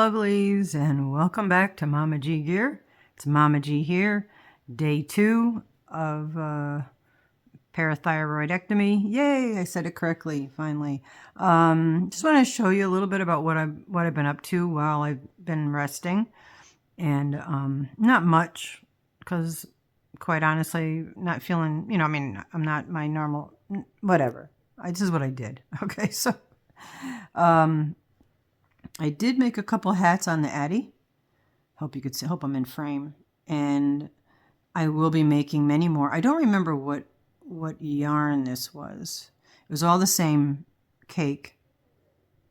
Lovelies, and welcome back to Mama G Gear. It's Mama G here, day 2 of parathyroidectomy. Yay, I said it correctly, finally. Just want to show you a little bit about what I've been up to while I've been resting. And not much, because quite honestly, not feeling, I'm not my normal, whatever. This is what I did. Okay, so I did make a couple hats on the Addy. Hope you could see, hope I'm in frame. And I will be making many more. I don't remember what yarn this was. It was all the same cake.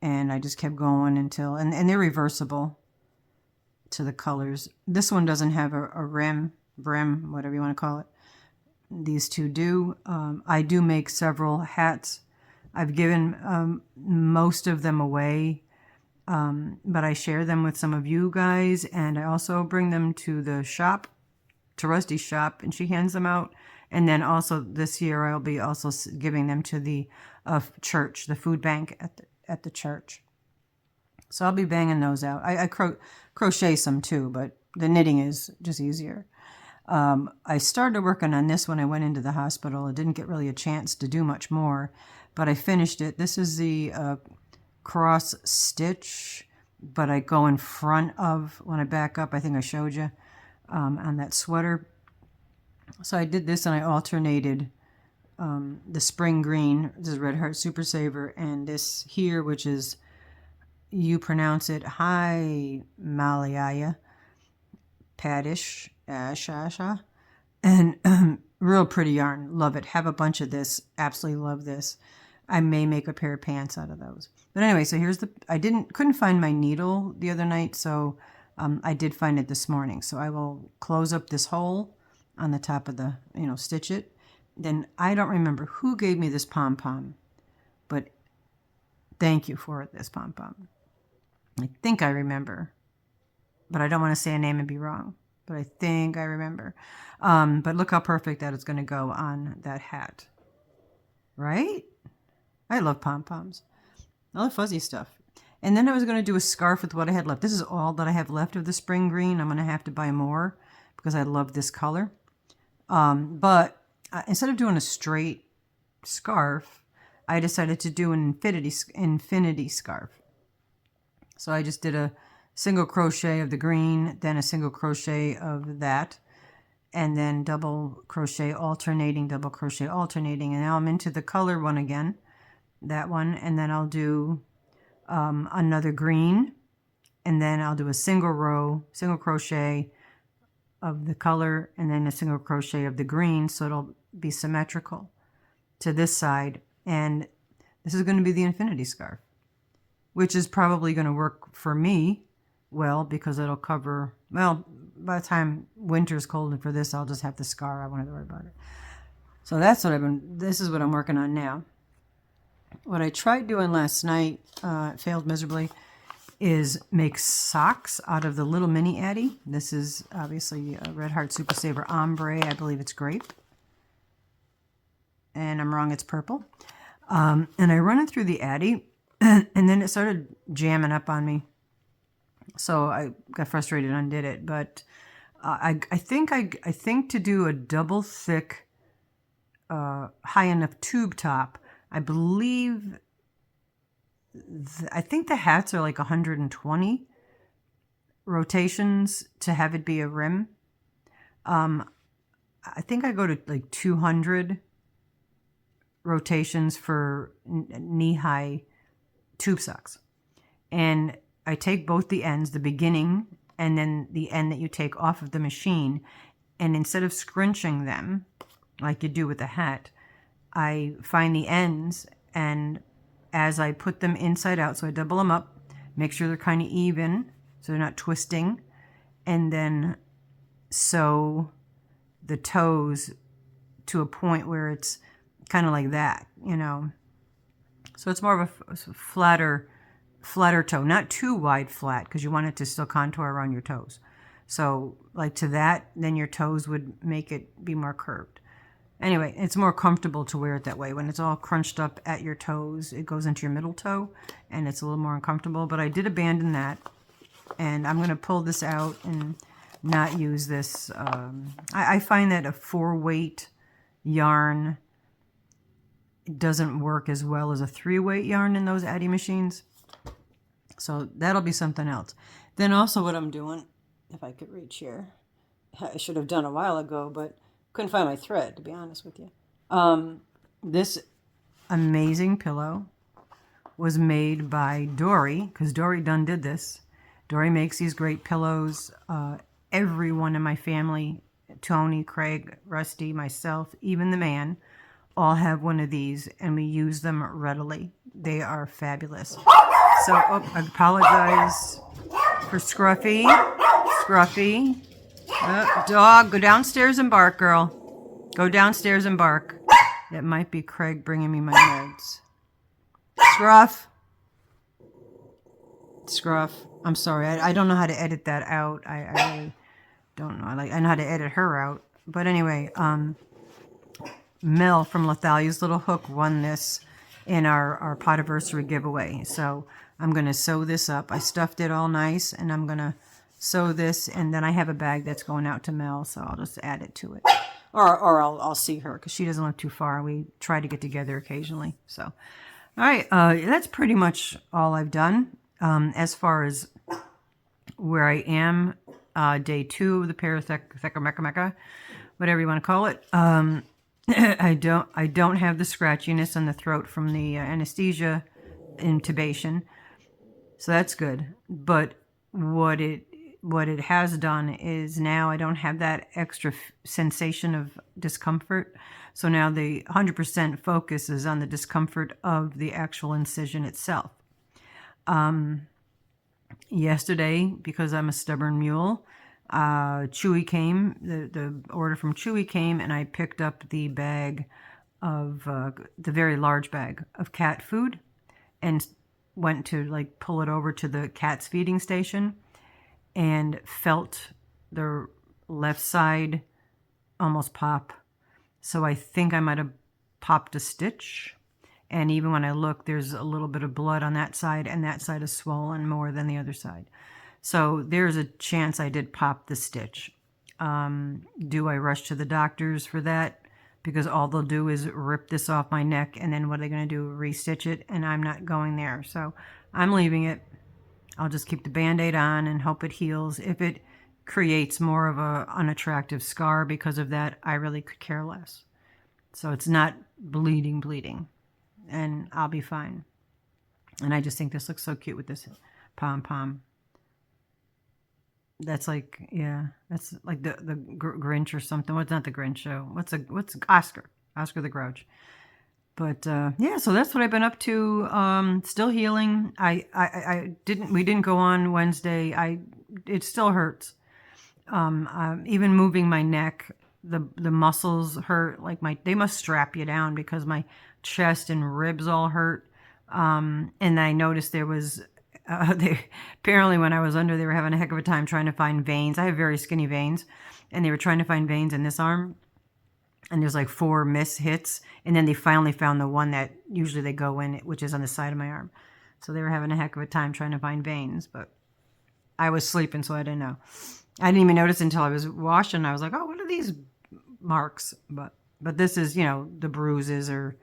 And I just kept going until, and they're reversible to the colors. This one doesn't have a brim, whatever you want to call it. These two do. I do make several hats. I've given most of them away. But I share them with some of you guys, and I also bring them to the shop, to Rusty's shop, and she hands them out. And then also this year I'll be also giving them to the church, the food bank at the church. So I'll be banging those out. I crochet some too, but the knitting is just easier. I started working on this when I went into the hospital. I didn't get really a chance to do much more, but I finished it. This is the cross stitch, but I go in front of, when I back up, I think I showed you on that sweater. So I did this and I alternated the spring green, this is Red Heart Super Saver, and this here, which is, you pronounce it, Hi Malaya, Paddish, Asha, and real pretty yarn. Love it. Have a bunch of this. Absolutely love this. I may make a pair of pants out of those. But anyway, so here's the, couldn't find my needle the other night, so I did find it this morning. So I will close up this hole on the top of the, stitch it. Then I don't remember who gave me this pom-pom, but thank you for it, this pom-pom. I think I remember, but I don't want to say a name and be wrong, but I think I remember. But look how perfect that is going to go on that hat, right? I love pom-poms. I love fuzzy stuff. And then I was going to do a scarf with what I had left. This is all that I have left of the spring green. I'm going to have to buy more because I love this color. But instead of doing a straight scarf, I decided to do an infinity scarf. So I just did a single crochet of the green, then a single crochet of that, and then double crochet alternating, double crochet alternating. And now I'm into the color one again. That one, and then I'll do another green, and then I'll do a single crochet of the color, and then a single crochet of the green, so it'll be symmetrical to this side. And this is going to be the infinity scarf, which is probably going to work for me well, because it'll cover, well, by the time winter's cold, and for this I'll just have the scar. I won't have to worry about it. So that's what this is what I'm working on now. What I tried doing last night, failed miserably, is make socks out of the little mini Addy. This is obviously a Red Heart Super Saver Ombre. I believe it's grape. And I'm wrong, it's purple. And I run it through the Addy, and then it started jamming up on me. So I got frustrated and undid it. But I think to do a double thick, high enough tube top, I believe, I think the hats are like 120 rotations to have it be a rim. I think I go to like 200 rotations for knee-high tube socks. And I take both the ends, the beginning, and then the end that you take off of the machine, and instead of scrunching them like you do with a hat, I find the ends, and as I put them inside out, so I double them up, make sure they're kind of even so they're not twisting, and then sew the toes to a point where it's kind of like that, So it's more of a flatter toe, not too wide flat, because you want it to still contour around your toes. So like to that, then your toes would make it be more curved. Anyway, it's more comfortable to wear it that way. When it's all crunched up at your toes, it goes into your middle toe, and it's a little more uncomfortable. But I did abandon that. And I'm going to pull this out and not use this. I find that a 4-weight yarn doesn't work as well as a 3-weight yarn in those Addy machines. So that'll be something else. Then also what I'm doing, if I could reach here, I should have done a while ago, but couldn't find my thread, to be honest with you. This amazing pillow was made by Dory, because Dory done did this. Dory makes these great pillows. Everyone in my family, Tony, Craig, Rusty, myself, even the man, all have one of these, and we use them readily. They are fabulous. So, I apologize for Scruffy. Scruffy. Dog, go downstairs and bark, girl. Go downstairs and bark. That might be Craig bringing me my meds. Scruff. Scruff. I'm sorry. I don't know how to edit that out. I really don't know. I know how to edit her out. But anyway, Mel from Lethallia's Little Hook won this in our Potiversary giveaway. So I'm going to sew this up. I stuffed it all nice, and I'm going to sew this, and then I have a bag that's going out to Mel, so I'll just add it to it. Or I'll see her, because she doesn't live too far. We try to get together occasionally. So, all right, that's pretty much all I've done. As far as where I am, day 2 of the Parathyroidectomy, whatever you want to call it. I don't have the scratchiness in the throat from the anesthesia intubation, so that's good. But what it has done is now I don't have that extra sensation of discomfort. So now the 100% focus is on the discomfort of the actual incision itself. Yesterday, because I'm a stubborn mule, Chewy came, the order from Chewy came, and I picked up the bag of, the very large bag of cat food, and went to like pull it over to the cat's feeding station, and felt the left side almost pop. So I think I might have popped a stitch. And even when I look, there's a little bit of blood on that side, and that side is swollen more than the other side. So there's a chance I did pop the stitch. Do I rush to the doctors for that? Because all they'll do is rip this off my neck, and then what are they going to do? Restitch it, and I'm not going there. So I'm leaving it. I'll just keep the Band-Aid on and hope it heals. If it creates more of a unattractive scar because of that, I really could care less. So it's not bleeding. And I'll be fine. And I just think this looks so cute with this pom-pom. That's like, yeah, that's like the Grinch or something. What's not the Grinch show? What's Oscar the Grouch. But yeah, so that's what I've been up to. Still healing. We didn't go on Wednesday. It still hurts. Even moving my neck, the muscles hurt. Like they must strap you down, because my chest and ribs all hurt. And I noticed there was, apparently when I was under, they were having a heck of a time trying to find veins. I have very skinny veins, and they were trying to find veins in this arm. And there's like 4 miss hits. And then they finally found the one that usually they go in, which is on the side of my arm. So they were having a heck of a time trying to find veins, but I was sleeping, so I didn't know. I didn't even notice until I was washing. I was like, oh, what are these marks? But this is, the bruises are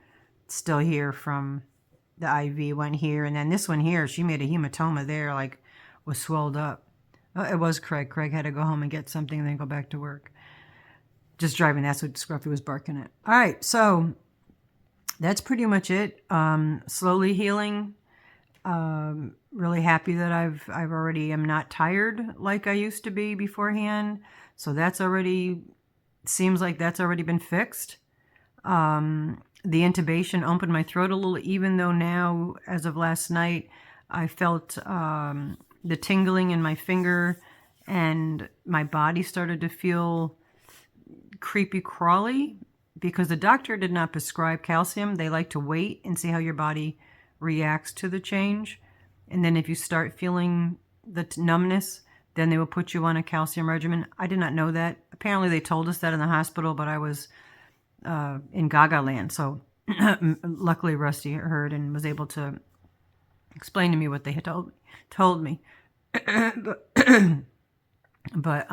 still here from the IV went here. And then this one here, she made a hematoma there, like was swelled up. It was Craig. Craig had to go home and get something and then go back to work. Just driving, that's what Scruffy was barking at. All right, so that's pretty much it. Slowly healing. Really happy that I've already am not tired like I used to be beforehand. So that's already, seems like that's already been fixed. The intubation opened my throat a little, even though now, as of last night, I felt the tingling in my finger, and my body started to feel creepy crawly, because the doctor did not prescribe calcium. They like to wait and see how your body reacts to the change. And then if you start feeling the numbness, then they will put you on a calcium regimen. I did not know that. Apparently they told us that in the hospital, but I was in Gaga land. So luckily Rusty heard and was able to explain to me what they had told me. but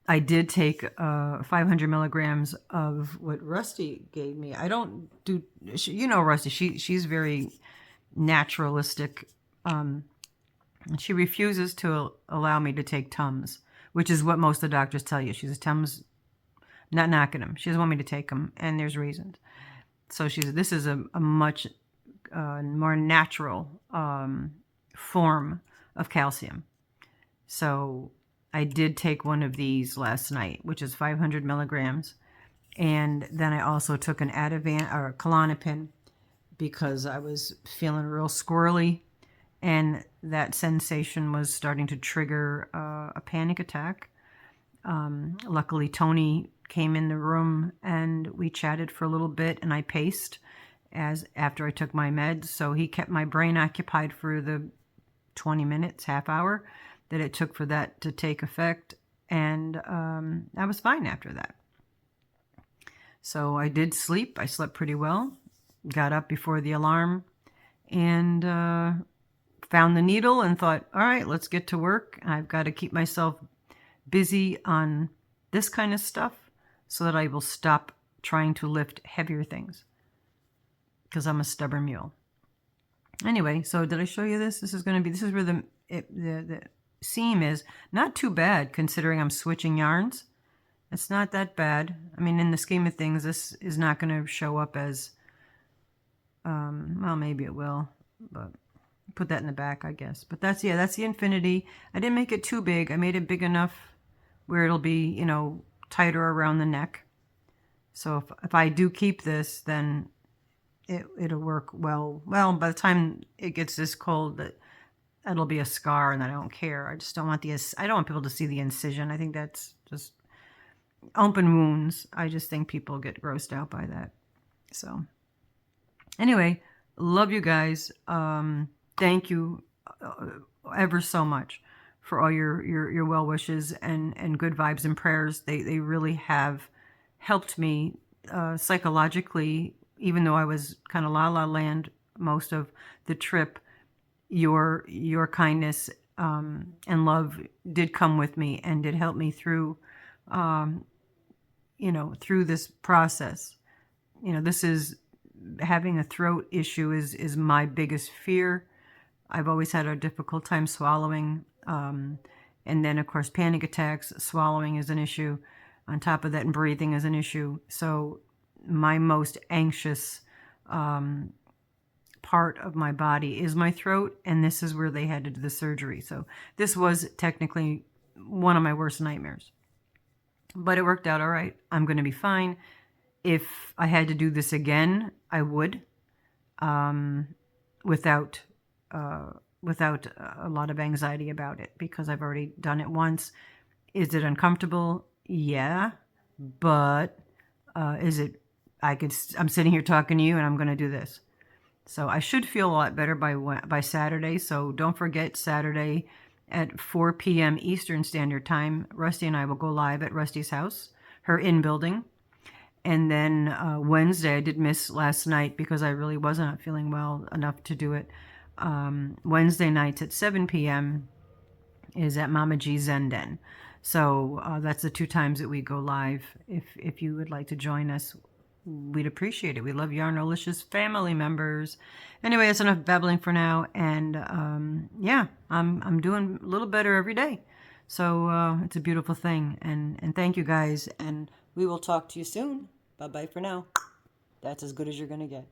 I did take 500 milligrams of what Rusty gave me. I don't do, you know, Rusty. She's very naturalistic. She refuses to allow me to take Tums, which is what most of the doctors tell you. She says Tums, not knocking them. She doesn't want me to take them, and there's reasons. So she said this is a much more natural form of calcium. So I did take one of these last night, which is 500 milligrams. And then I also took an Ativan or a Klonopin because I was feeling real squirrely. And that sensation was starting to trigger a panic attack. Luckily, Tony came in the room and we chatted for a little bit, and I paced after I took my meds. So he kept my brain occupied for the 20 minutes, half hour that it took for that to take effect. And I was fine after that. So I did sleep. I slept pretty well. Got up before the alarm and found the needle and thought, all right, let's get to work. I've got to keep myself busy on this kind of stuff so that I will stop trying to lift heavier things because I'm a stubborn mule. Anyway, so did I show you this? This is where the seam is. Not too bad considering I'm switching yarns. It's not that bad. I mean, in the scheme of things, this is not going to show up as, well, maybe it will, but put that in the back, I guess. But that's the infinity. I didn't make it too big. I made it big enough where it'll be, you know, tighter around the neck. So if I do keep this, then it'll work well. Well, by the time it gets this cold, that'll be a scar, and I don't care. I just don't want I don't want people to see the incision. I think that's just open wounds. I just think people get grossed out by that. So anyway, love you guys. Thank you ever so much for all your well wishes and good vibes and prayers. They really have helped me psychologically, even though I was kind of la-la land most of the trip. Your kindness and love did come with me and did help me through, through this process. This is having a throat issue is my biggest fear. I've always had a difficult time swallowing. And then, of course, panic attacks, swallowing is an issue. On top of that, and breathing is an issue. So my most anxious part of my body is my throat, and this is where they had to do the surgery. So this was technically one of my worst nightmares. But it worked out all right. I'm going to be fine. If I had to do this again, I would, without a lot of anxiety about it, because I've already done it once. Is it uncomfortable? Yeah, but I'm sitting here talking to you and I'm going to do this. So I should feel a lot better by Saturday. So don't forget, Saturday at 4 p.m. Eastern Standard Time, Rusty and I will go live at Rusty's house, her in-building. And then Wednesday, I did miss last night because I really wasn't feeling well enough to do it. Wednesday nights at 7 p.m. is at Mama G Zenden. So that's the 2 times that we go live. If you would like to join us, we'd appreciate it. We love Yarnolicious family members. Anyway, that's enough babbling for now. And yeah, I'm doing a little better every day. So it's a beautiful thing. And thank you guys. And we will talk to you soon. Bye-bye for now. That's as good as you're going to get.